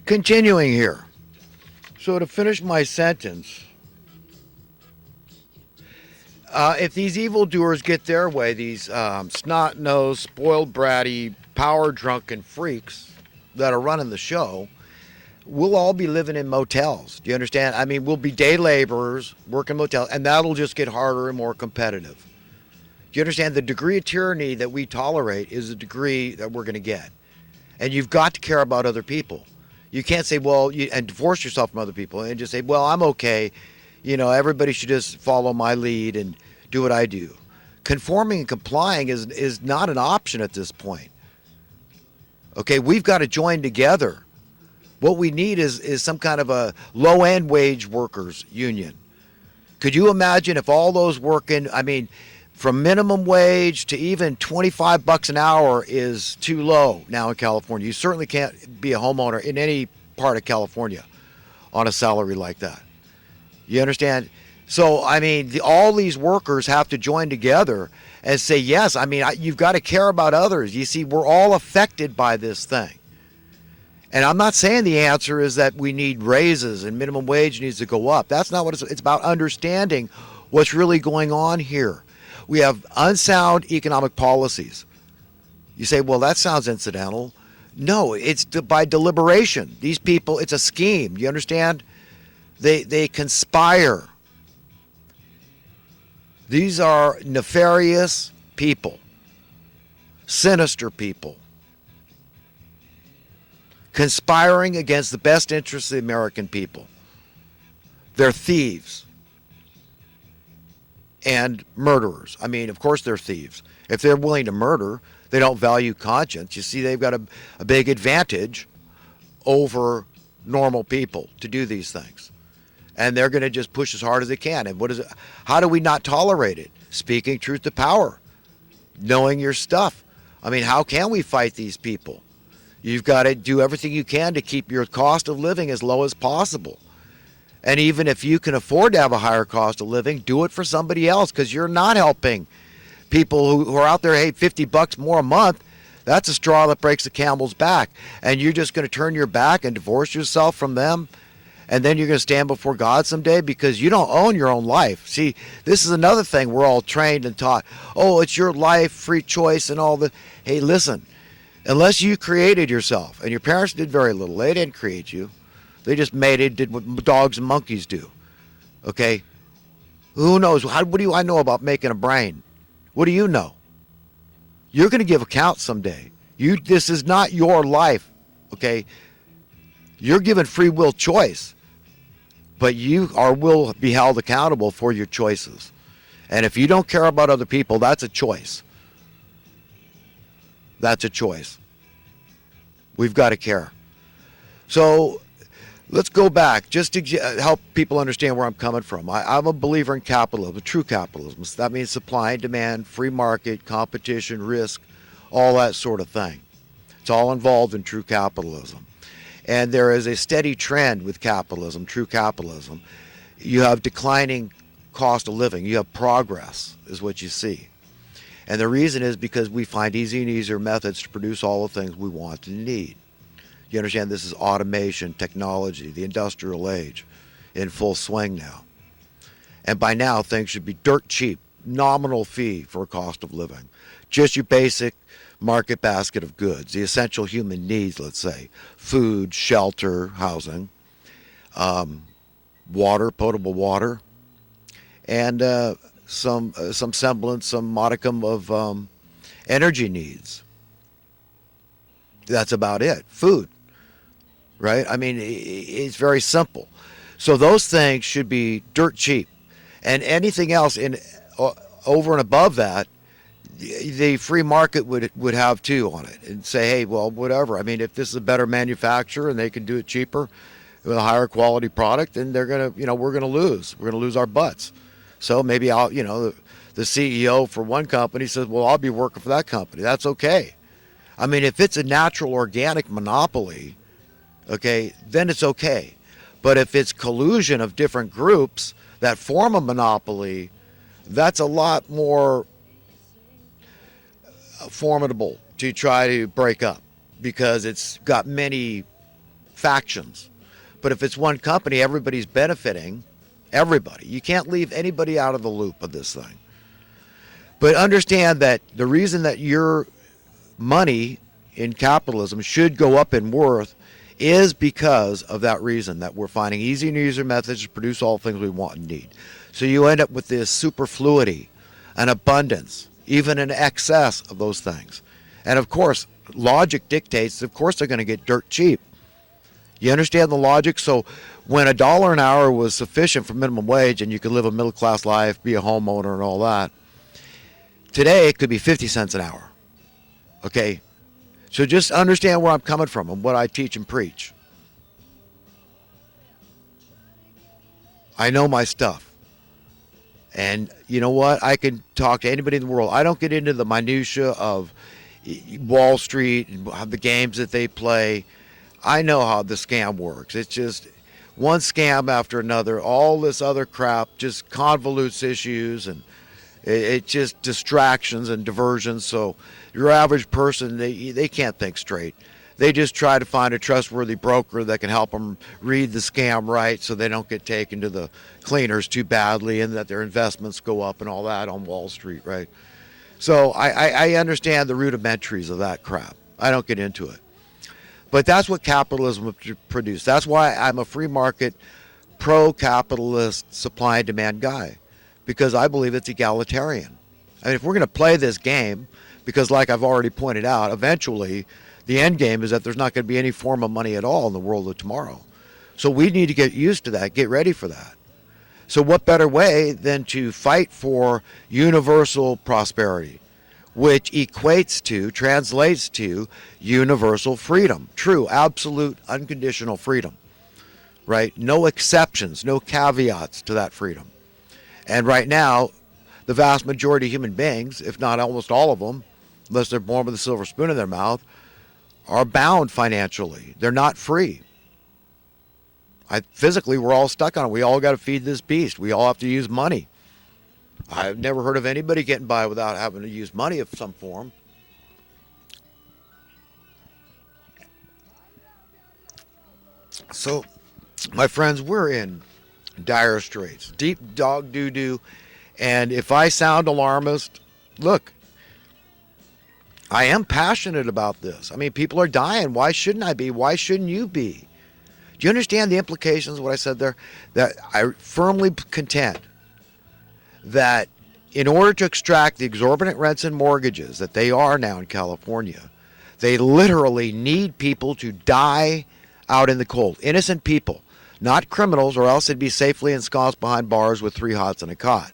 Continuing here. So to finish my sentence, if these evildoers get their way, these snot-nosed, spoiled bratty, power-drunken freaks that are running the show, we'll all be living in motels. Do you understand? I mean, we'll be day laborers, working motels, and that'll just get harder and more competitive. Do you understand? The degree of tyranny that we tolerate is the degree that we're going to get. And you've got to care about other people. You can't say, well, and divorce yourself from other people and just say, well, I'm okay. Everybody should just follow my lead and do what I do. Conforming and complying is not an option at this point. Okay, we've got to join together. What we need is some kind of a low-end wage workers union. Could you imagine if all those working, from minimum wage to even $25 an hour is too low now in California. You certainly can't be a homeowner in any part of California on a salary like that. You understand? So, all these workers have to join together and say, yes, you've got to care about others. You see, we're all affected by this thing. And I'm not saying the answer is that we need raises and minimum wage needs to go up. That's not what it's about. Understanding what's really going on here. We have unsound economic policies. You say, well, that sounds incidental. No, it's by deliberation. These people, it's a scheme. You understand? They conspire. These are nefarious people, sinister people, conspiring against the best interests of the American people. They're thieves and murderers. Of course they're thieves. If they're willing to murder, they don't value conscience. You see, they've got a big advantage over normal people to do these things. And they're going to just push as hard as they can. And how do we not tolerate it? Speaking truth to power. Knowing your stuff. How can we fight these people? You've got to do everything you can to keep your cost of living as low as possible. And even if you can afford to have a higher cost of living, do it for somebody else, because you're not helping people who are out there, hey, $50 more a month. That's a straw that breaks the camel's back. And you're just going to turn your back and divorce yourself from them. And then you're going to stand before God someday because you don't own your own life. See, this is another thing we're all trained and taught. Oh, it's your life, free choice and all that. Hey, listen, unless you created yourself, and your parents did very little. They didn't create you. They just did what dogs and monkeys do. Okay? Who knows? What do I know about making a brain? What do you know? You're going to give account someday. This is not your life. Okay? You're given free will choice, but you will be held accountable for your choices. And if you don't care about other people, that's a choice. That's a choice. We've got to care. So let's go back just to help people understand where I'm coming from. I'm a believer in capitalism, true capitalism. That means supply and demand, free market, competition, risk, all that sort of thing. It's all involved in true capitalism. And there is a steady trend with capitalism, true capitalism. You have declining cost of living. You have progress, is what you see. And the reason is because we find easier and easier methods to produce all the things we want and need. You understand, this is automation, technology, the industrial age in full swing now. And by now, things should be dirt cheap, nominal fee for a cost of living. Just your basic market basket of goods, the essential human needs, let's say, food, shelter, housing, water, potable water, and some semblance, some modicum of energy needs. That's about it. Food, right? It's very simple. So those things should be dirt cheap, and anything else over and above that, the free market would have too on it, and say, hey, well, whatever. If this is a better manufacturer and they can do it cheaper with a higher quality product, then they're gonna, we're gonna lose. We're gonna lose our butts. So maybe the CEO for one company says, well, I'll be working for that company. That's okay. If it's a natural organic monopoly, okay, then it's okay. But if it's collusion of different groups that form a monopoly, that's a lot more formidable to try to break up, because it's got many factions. But if it's one company, everybody's benefiting. Everybody. You can't leave anybody out of the loop of this thing. But understand that the reason that your money in capitalism should go up in worth is because of that reason, that we're finding easy and easier methods to produce all things we want and need. So you end up with this superfluity, an abundance, even an excess of those things. And of course, logic dictates, of course they're going to get dirt cheap. You understand the logic? So when $1 an hour was sufficient for minimum wage and you could live a middle class life, be a homeowner and all that, today it could be 50 cents an hour. Okay? So just understand where I'm coming from and what I teach and preach. I know my stuff. And you know what? I can talk to anybody in the world. I don't get into the minutia of Wall Street and the games that they play. I know how the scam works. It's just one scam after another. All this other crap just convolutes issues, and it just distractions and diversions. So your average person, they can't think straight. They just try to find a trustworthy broker that can help them read the scam right so they don't get taken to the cleaners too badly and that their investments go up and all that on Wall Street, right? So I understand the rudimentaries of that crap. I don't get into it. But that's what capitalism would produce. That's why I'm a free market, pro-capitalist supply and demand guy, because I believe it's egalitarian. I mean, if we're going to play this game, because like I've already pointed out, eventually the end game is that there's not going to be any form of money at all in the world of tomorrow. So we need to get used to that, get ready for that. So what better way than to fight for universal prosperity, which translates to universal freedom. True, absolute, unconditional freedom, right? No exceptions, no caveats to that freedom. And right now, the vast majority of human beings, if not almost all of them, unless they're born with a silver spoon in their mouth, are bound financially. They're not free. Physically, we're all stuck on it. We all got to feed this beast. We all have to use money. I've never heard of anybody getting by without having to use money of some form. So, my friends, we're in dire straits, deep dog doo-doo. And if I sound alarmist, look, I am passionate about this. I mean, people are dying. Why shouldn't I be? Why shouldn't you be? Do you understand the implications of what I said there? That I firmly contend that in order to extract the exorbitant rents and mortgages that they are now in California, they literally need people to die out in the cold. Innocent people, not criminals, or else they'd be safely ensconced behind bars with 3 hots and a cot.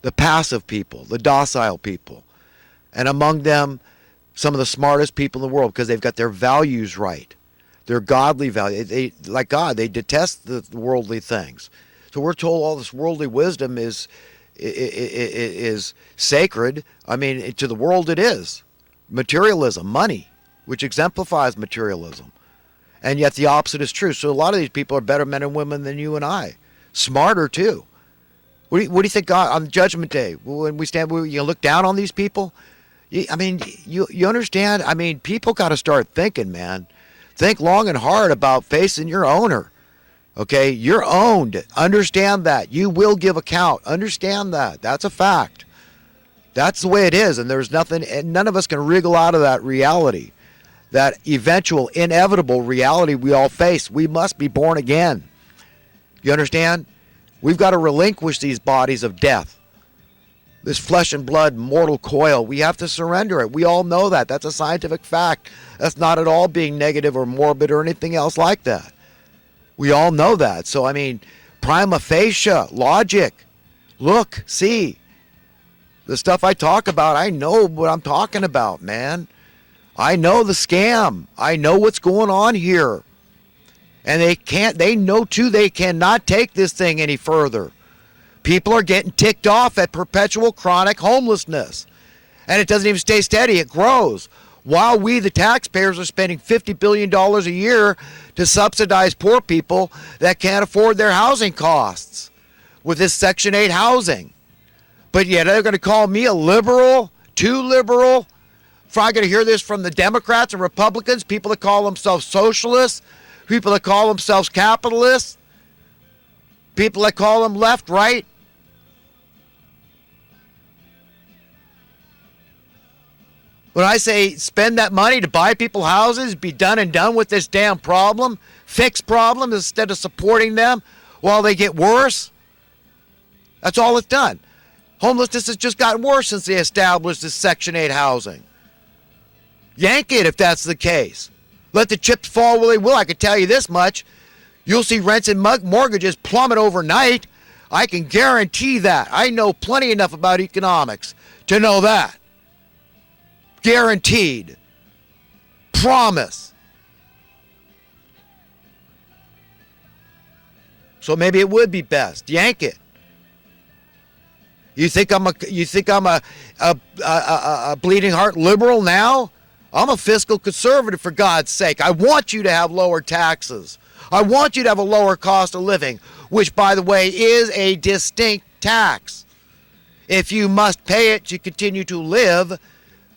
The passive people, the docile people, and among them, some of the smartest people in the world because they've got their values right. Their godly values. They, like God, they detest the worldly things. So we're told all this worldly wisdom is sacred. I mean, to the world it is. Materialism, money, which exemplifies materialism. And yet the opposite is true. So a lot of these people are better men and women than you and I. Smarter, too. What do you think, God, on Judgment Day, when we stand, you look down on these people? I mean, you understand? I mean, people got to start thinking, man. Think long and hard about facing your owner. Okay? You're owned. Understand that. You will give account. Understand that. That's a fact. That's the way it is. And there's nothing, and none of us can wriggle out of that reality. That eventual, inevitable reality we all face. We must be born again. You understand? We've got to relinquish these bodies of death. This flesh and blood mortal coil. We have to surrender it. We all know that. That's a scientific fact. That's not at all being negative or morbid or anything else like that. We all know that. So, I mean, prima facie, logic. Look, see. The stuff I talk about, I know what I'm talking about, man. I know the scam. I know what's going on here. And they know too, they cannot take this thing any further. People are getting ticked off at perpetual chronic homelessness. And it doesn't even stay steady, it grows. While we, the taxpayers, are spending $50 billion a year to subsidize poor people that can't afford their housing costs with this Section 8 housing. But yet they're going to call me a liberal, too liberal. I'm going to hear this from the Democrats and Republicans, people that call themselves socialists, People that call themselves capitalists, people that call them left, right. When I say spend that money to buy people houses, be done and done with this damn problem, fix problems instead of supporting them while they get worse, that's all it's done. Homelessness has just gotten worse since they established this Section 8 housing. Yank it if that's the case. Let the chips fall where they will. I can tell you this much. You'll see rents and mortgages plummet overnight. I can guarantee that. I know plenty enough about economics to know that. Guaranteed. Promise. So maybe it would be best. Yank it. You think I'm a bleeding heart liberal now? I'm a fiscal conservative, for God's sake. I want you to have lower taxes. I want you to have a lower cost of living, which, by the way, is a distinct tax. If you must pay it to continue to live,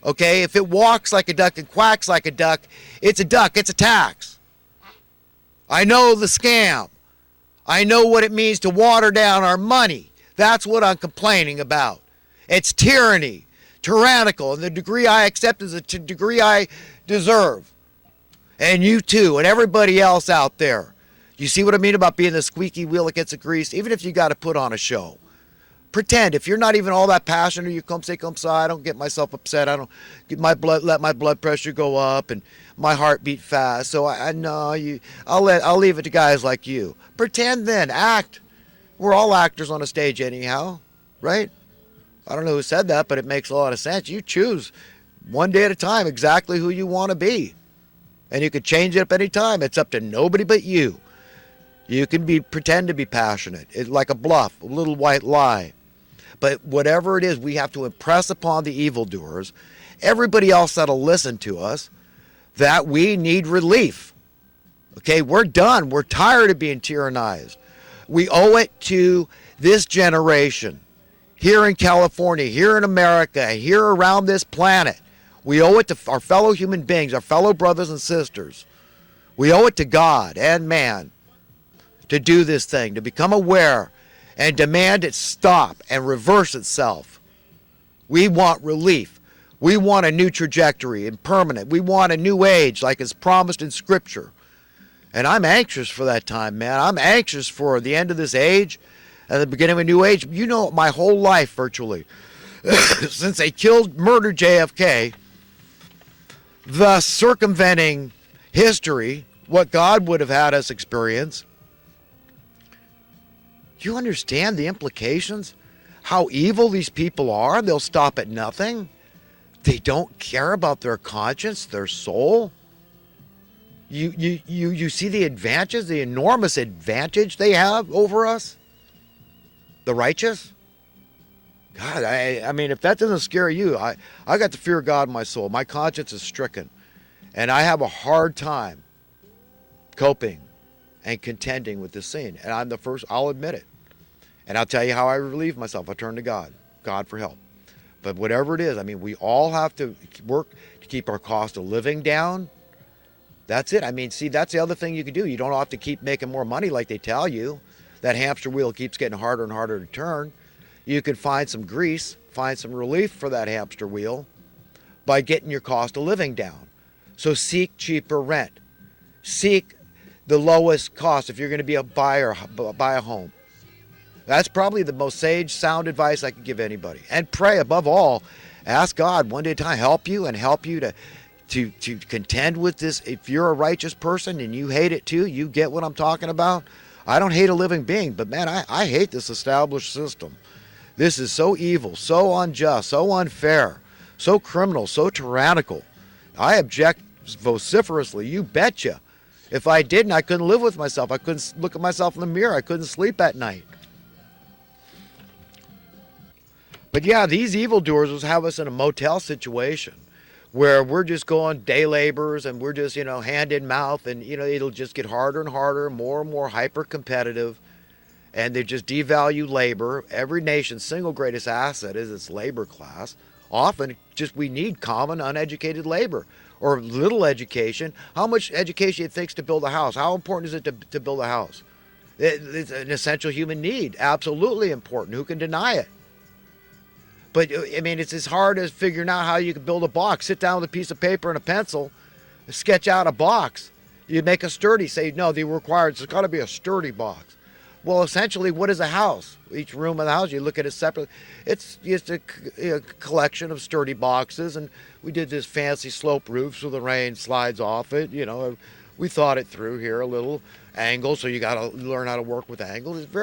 okay, if it walks like a duck and quacks like a duck, it's a tax. I know the scam. I know what it means to water down our money. That's what I'm complaining about. It's tyranny, tyrannical, and the degree I accept is the degree I deserve. And you too, and everybody else out there. You see what I mean about being the squeaky wheel that gets the grease? Even if you got to put on a show. Pretend. If you're not even all that passionate, you come say, come say, I don't get myself upset. I don't get let my blood pressure go up and my heart beat fast. So I know you. I'll leave it to guys like you. Pretend then. Act. We're all actors on a stage anyhow, right? I don't know who said that, but it makes a lot of sense. You choose one day at a time exactly who you want to be. And you could change it up any time. It's up to nobody but you. You can pretend to be passionate. It's like a bluff, a little white lie. But whatever it is, we have to impress upon the evildoers, everybody else that'll listen to us, that we need relief. Okay, we're done. We're tired of being tyrannized. We owe it to this generation, here in California, here in America, here around this planet. We owe it to our fellow human beings, our fellow brothers and sisters. We owe it to God and man to do this thing, to become aware and demand it stop and reverse itself. We want relief. We want a new trajectory and permanent. We want a new age like is promised in Scripture. And I'm anxious for that time, man. I'm anxious for the end of this age and the beginning of a new age. You know, my whole life virtually, since they murdered JFK, thus circumventing history, what God would have had us experience. Do you understand the implications? How evil these people are? They'll stop at nothing. They don't care about their conscience, their soul. You see the advantages, the enormous advantage they have over us? The righteous? God, I mean, if that doesn't scare you, I got the fear of God in my soul. My conscience is stricken. And I have a hard time coping and contending with this scene. And I'm the first, I'll admit it. And I'll tell you how I relieve myself. I turn to God for help. But whatever it is, I mean, we all have to work to keep our cost of living down. That's it. I mean, see, that's the other thing you can do. You don't have to keep making more money like they tell you. That hamster wheel keeps getting harder and harder to turn. You can find some grease, find some relief for that hamster wheel by getting your cost of living down. So seek cheaper rent. Seek the lowest cost if you're going to be a buyer, buy a home. That's probably the most sage, sound advice I could give anybody. And pray above all. Ask God one day at a time, help you to contend with this. If you're a righteous person and you hate it too, you get what I'm talking about. I don't hate a living being, but man, I hate this established system. This is so evil, so unjust, so unfair, so criminal, so tyrannical. I object vociferously, you betcha. If I didn't, I couldn't live with myself. I couldn't look at myself in the mirror. I couldn't sleep at night. But yeah, these evildoers will have us in a motel situation where we're just going day laborers and we're just, hand in mouth, and, it'll just get harder and harder, more and more hyper competitive, and they just devalue labor. Every nation's single greatest asset is its labor class. Often just we need common uneducated labor. or little education. How much education it takes to build a house? How important is it to build a house? It's an essential human need. Absolutely important. Who can deny it? But I mean, it's as hard as figuring out how you can build a box. Sit down with a piece of paper and a pencil, sketch out a box. You make a sturdy. Say no, the required. It's got to be a sturdy box. Well, essentially, what is a house? Each room of the house, you look at it separately. It's just a collection of sturdy boxes, and we did this fancy slope roof so the rain slides off it. You know, we thought it through here a little angle, so you got to learn how to work with angles. It's very